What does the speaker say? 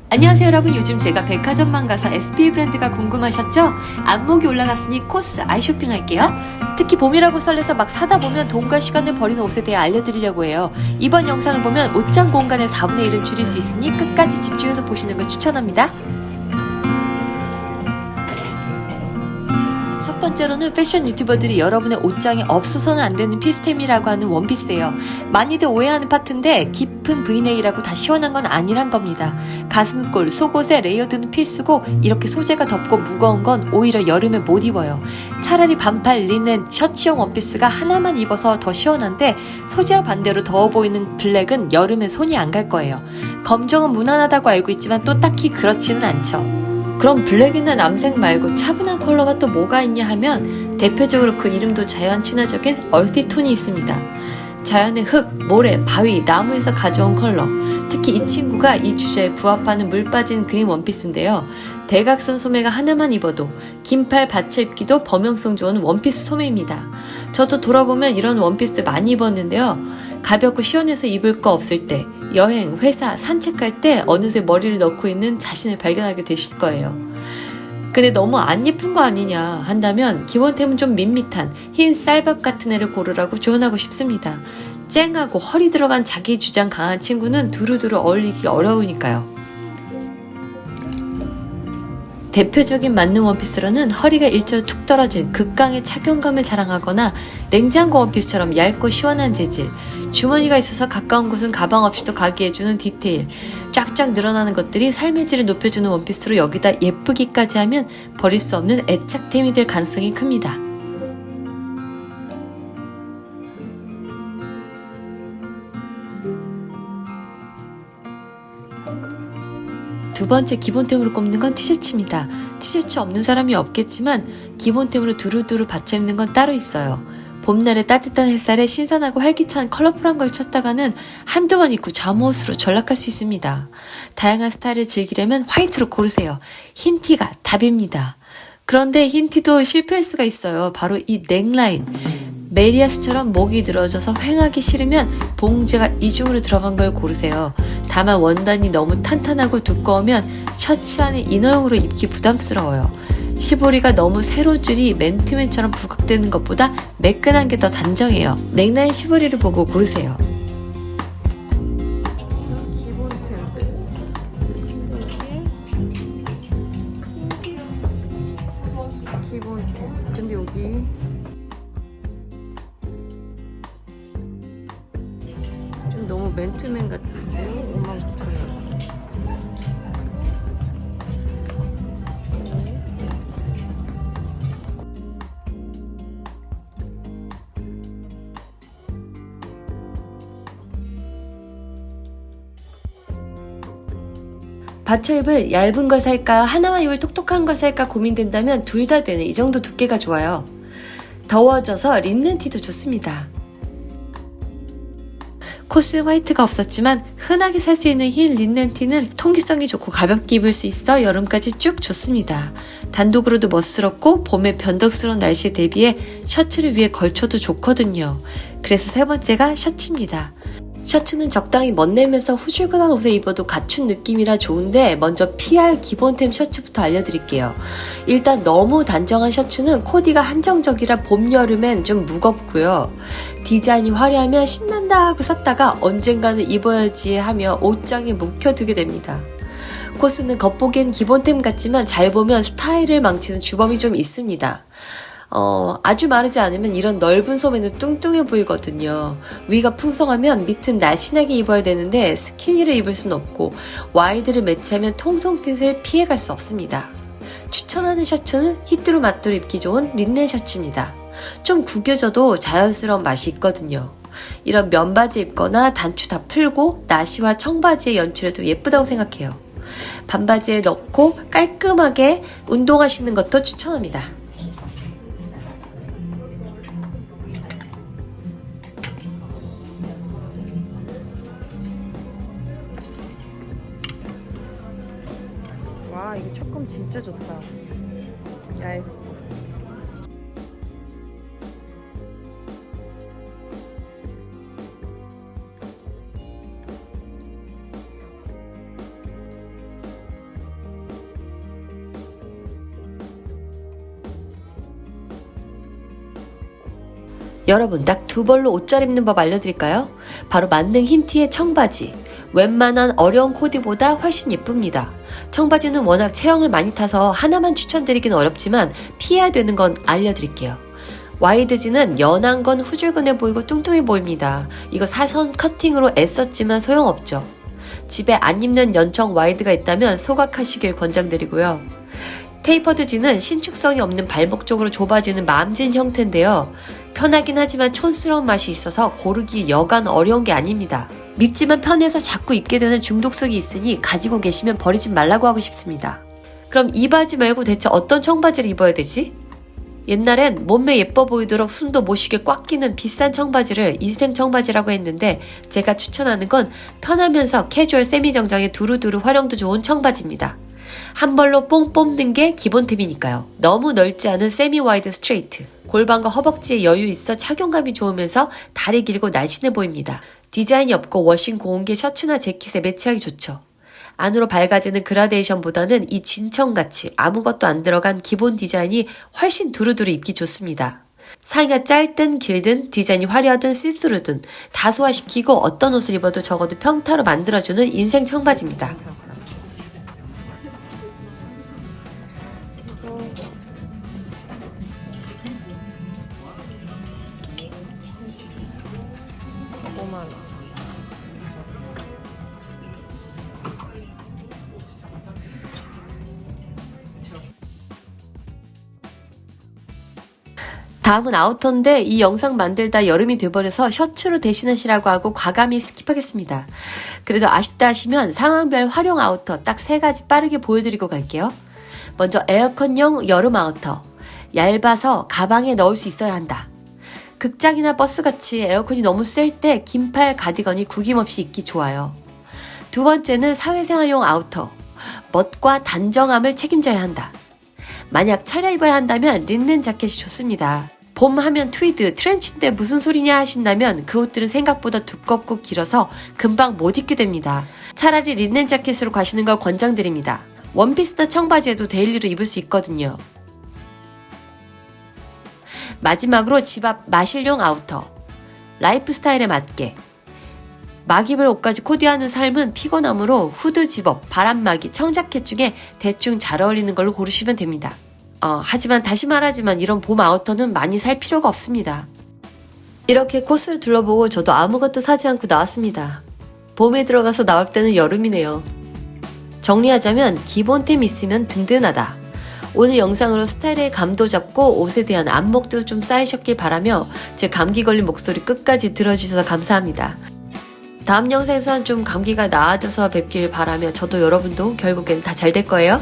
안녕하세요 여러분. 요즘 제가 백화점만 가서 SPA 브랜드가 궁금하셨죠? 안목이 올라갔으니 코스 아이쇼핑 할게요. 특히 봄이라고 설레서 막 사다 보면 돈과 시간을 버리는 옷에 대해 알려드리려고 해요. 이번 영상을 보면 옷장 공간의 4분의 1은 줄일 수 있으니 끝까지 집중해서 보시는 걸 추천합니다. 첫 번째로는 패션 유튜버들이 여러분의 옷장에 없어서는 안 되는 필수템이라고 하는 원피스예요. 많이들 오해하는 파트인데 깊은 V넥이라고 다 시원한 건 아니란 겁니다. 가슴골, 속옷에 레이어드는 필수고 이렇게 소재가 덥고 무거운 건 오히려 여름에 못 입어요. 차라리 반팔 리넨 셔츠용 원피스가 하나만 입어서 더 시원한데 소재와 반대로 더워 보이는 블랙은 여름에 손이 안 갈 거예요. 검정은 무난하다고 알고 있지만 또 딱히 그렇지는 않죠. 그럼 블랙이나 남색 말고 차분한 컬러가 또 뭐가 있냐 하면 대표적으로 그 이름도 자연 친화적인 얼티 톤이 있습니다. 자연의 흙, 모래, 바위, 나무에서 가져온 컬러. 특히 이 친구가 이 주제에 부합하는 물 빠진 그린 원피스인데요. 대각선 소매가 하나만 입어도 긴 팔 받쳐 입기도 범용성 좋은 원피스 소매입니다. 저도 돌아보면 이런 원피스 많이 입었는데요. 가볍고 시원해서 입을 거 없을 때, 여행, 회사, 산책할 때 어느새 머리를 넣고 있는 자신을 발견하게 되실 거예요. 근데 너무 안 예쁜 거 아니냐 한다면 기본템은 좀 밋밋한 흰 쌀밥 같은 애를 고르라고 조언하고 싶습니다. 쨍하고 허리 들어간 자기 주장 강한 친구는 두루두루 어울리기 어려우니까요. 대표적인 만능 원피스로는 허리가 일자로 툭 떨어진 극강의 착용감을 자랑하거나 냉장고 원피스처럼 얇고 시원한 재질, 주머니가 있어서 가까운 곳은 가방 없이도 가게 해주는 디테일, 쫙쫙 늘어나는 것들이 삶의 질을 높여주는 원피스로 여기다 예쁘기까지 하면 버릴 수 없는 애착템이 될 가능성이 큽니다. 두 번째 기본템으로 꼽는 건 티셔츠입니다. 티셔츠 없는 사람이 없겠지만 기본템으로 두루두루 받쳐 입는 건 따로 있어요. 봄날의 따뜻한 햇살에 신선하고 활기찬 컬러풀한 걸 쳤다가는 한두 번 입고 잠옷으로 전락할 수 있습니다. 다양한 스타일을 즐기려면 화이트로 고르세요. 흰 티가 답입니다. 그런데 흰 티도 실패할 수가 있어요. 바로 이 넥라인. 메리아스처럼 목이 늘어져서 휑하기 싫으면 봉제가 이중으로 들어간 걸 고르세요. 다만 원단이 너무 탄탄하고 두꺼우면 셔츠 안에 이너용으로 입기 부담스러워요. 시보리가 너무 세로 줄이 맨투맨처럼 부각되는 것보다 매끈한 게 더 단정해요. 넥라인 시보리를 보고 고르세요. 기본템. 근데 여기 좀 너무 맨투맨 같은데 59,000원. 받쳐 입을 얇은 걸 살까 하나만 입을 톡톡한 걸 살까 고민된다면 둘 다 되는 이 정도 두께가 좋아요. 더워져서 린넨 티도 좋습니다. 코스 화이트가 없었지만 흔하게 살 수 있는 흰 린넨 티는 통기성이 좋고 가볍게 입을 수 있어 여름까지 쭉 좋습니다. 단독으로도 멋스럽고 봄의 변덕스러운 날씨에 대비해 셔츠를 위에 걸쳐도 좋거든요. 그래서 세 번째가 셔츠입니다. 셔츠는 적당히 멋내면서 후줄근한 옷에 입어도 갖춘 느낌이라 좋은데 먼저 피할 기본템 셔츠부터 알려드릴게요. 일단 너무 단정한 셔츠는 코디가 한정적이라 봄, 여름엔 좀 무겁고요. 디자인이 화려하면 신난다 하고 샀다가 언젠가는 입어야지 하며 옷장에 묵혀두게 됩니다. 코스는 겉보기엔 기본템 같지만 잘 보면 스타일을 망치는 주범이 좀 있습니다. 아주 마르지 않으면 이런 넓은 소매는 뚱뚱해 보이거든요. 위가 풍성하면 밑은 날씬하게 입어야 되는데 스키니를 입을 순 없고 와이드를 매치하면 통통 핏을 피해갈 수 없습니다. 추천하는 셔츠는 히트로 맞도록 입기 좋은 린넨 셔츠입니다. 좀 구겨져도 자연스러운 맛이 있거든요. 이런 면바지 입거나 단추 다 풀고 나시와 청바지에 연출해도 예쁘다고 생각해요. 반바지에 넣고 깔끔하게 운동하시는 것도 추천합니다. 와, 이거 촉감 진짜 좋다. 얇고. 여러분, 딱 두 벌로 옷 잘 입는 법 알려드릴까요? 바로 만능 흰 티에 청바지. 웬만한 어려운 코디보다 훨씬 예쁩니다. 청바지는 워낙 체형을 많이 타서 하나만 추천드리긴 어렵지만 피해야 되는 건 알려드릴게요. 와이드지는 연한 건 후줄근해 보이고 뚱뚱해 보입니다. 이거 사선 커팅으로 애썼지만 소용없죠. 집에 안 입는 연청 와이드가 있다면 소각하시길 권장드리고요. 테이퍼드지는 신축성이 없는 발목 쪽으로 좁아지는 맘진 형태인데요. 편하긴 하지만 촌스러운 맛이 있어서 고르기 여간 어려운 게 아닙니다. 밉지만 편해서 자꾸 입게 되는 중독성이 있으니 가지고 계시면 버리지 말라고 하고 싶습니다. 그럼 이 바지 말고 대체 어떤 청바지를 입어야 되지? 옛날엔 몸매 예뻐 보이도록 숨도 못 쉬게 꽉 끼는 비싼 청바지를 인생 청바지라고 했는데 제가 추천하는 건 편하면서 캐주얼 세미정장에 두루두루 활용도 좋은 청바지입니다. 한 벌로 뽕 뽑는 게 기본템이니까요. 너무 넓지 않은 세미 와이드 스트레이트. 골반과 허벅지에 여유 있어 착용감이 좋으면서 다리 길고 날씬해 보입니다. 디자인이 없고 워싱 고온계 셔츠나 재킷에 매치하기 좋죠. 안으로 밝아지는 그라데이션보다는 이 진청같이 아무것도 안 들어간 기본 디자인이 훨씬 두루두루 입기 좋습니다. 상의가 짧든 길든 디자인이 화려하든 시스루든 다 소화시키고 어떤 옷을 입어도 적어도 평타로 만들어주는 인생 청바지입니다. 다음은 아우터인데 이 영상 만들다 여름이 돼버려서 셔츠로 대신하시라고 하고 과감히 스킵하겠습니다. 그래도 아쉽다 하시면 상황별 활용 아우터 딱 3가지 빠르게 보여드리고 갈게요. 먼저 에어컨용 여름 아우터. 얇아서 가방에 넣을 수 있어야 한다. 극장이나 버스같이 에어컨이 너무 셀 때 긴팔 가디건이 구김없이 입기 좋아요. 두 번째는 사회생활용 아우터. 멋과 단정함을 책임져야 한다. 만약 차려입어야 한다면 린넨 자켓이 좋습니다. 봄 하면 트위드, 트렌치인데 무슨 소리냐 하신다면 그 옷들은 생각보다 두껍고 길어서 금방 못 입게 됩니다. 차라리 린넨 자켓으로 가시는 걸 권장드립니다. 원피스나 청바지에도 데일리로 입을 수 있거든요. 마지막으로 집 앞 마실용 아우터. 라이프 스타일에 맞게. 막 입을 옷까지 코디하는 삶은 피곤하므로 후드 집업, 바람막이, 청자켓 중에 대충 잘 어울리는 걸로 고르시면 됩니다. 하지만 다시 말하지만 이런 봄 아우터는 많이 살 필요가 없습니다. 이렇게 코스를 둘러보고 저도 아무것도 사지 않고 나왔습니다. 봄에 들어가서 나올 때는 여름이네요. 정리하자면 기본템 있으면 든든하다. 오늘 영상으로 스타일의 감도 잡고 옷에 대한 안목도 좀 쌓이셨길 바라며 제 감기 걸린 목소리 끝까지 들어주셔서 감사합니다. 다음 영상에선 좀 감기가 나아져서 뵙길 바라며 저도 여러분도 결국엔 다 잘 될 거예요.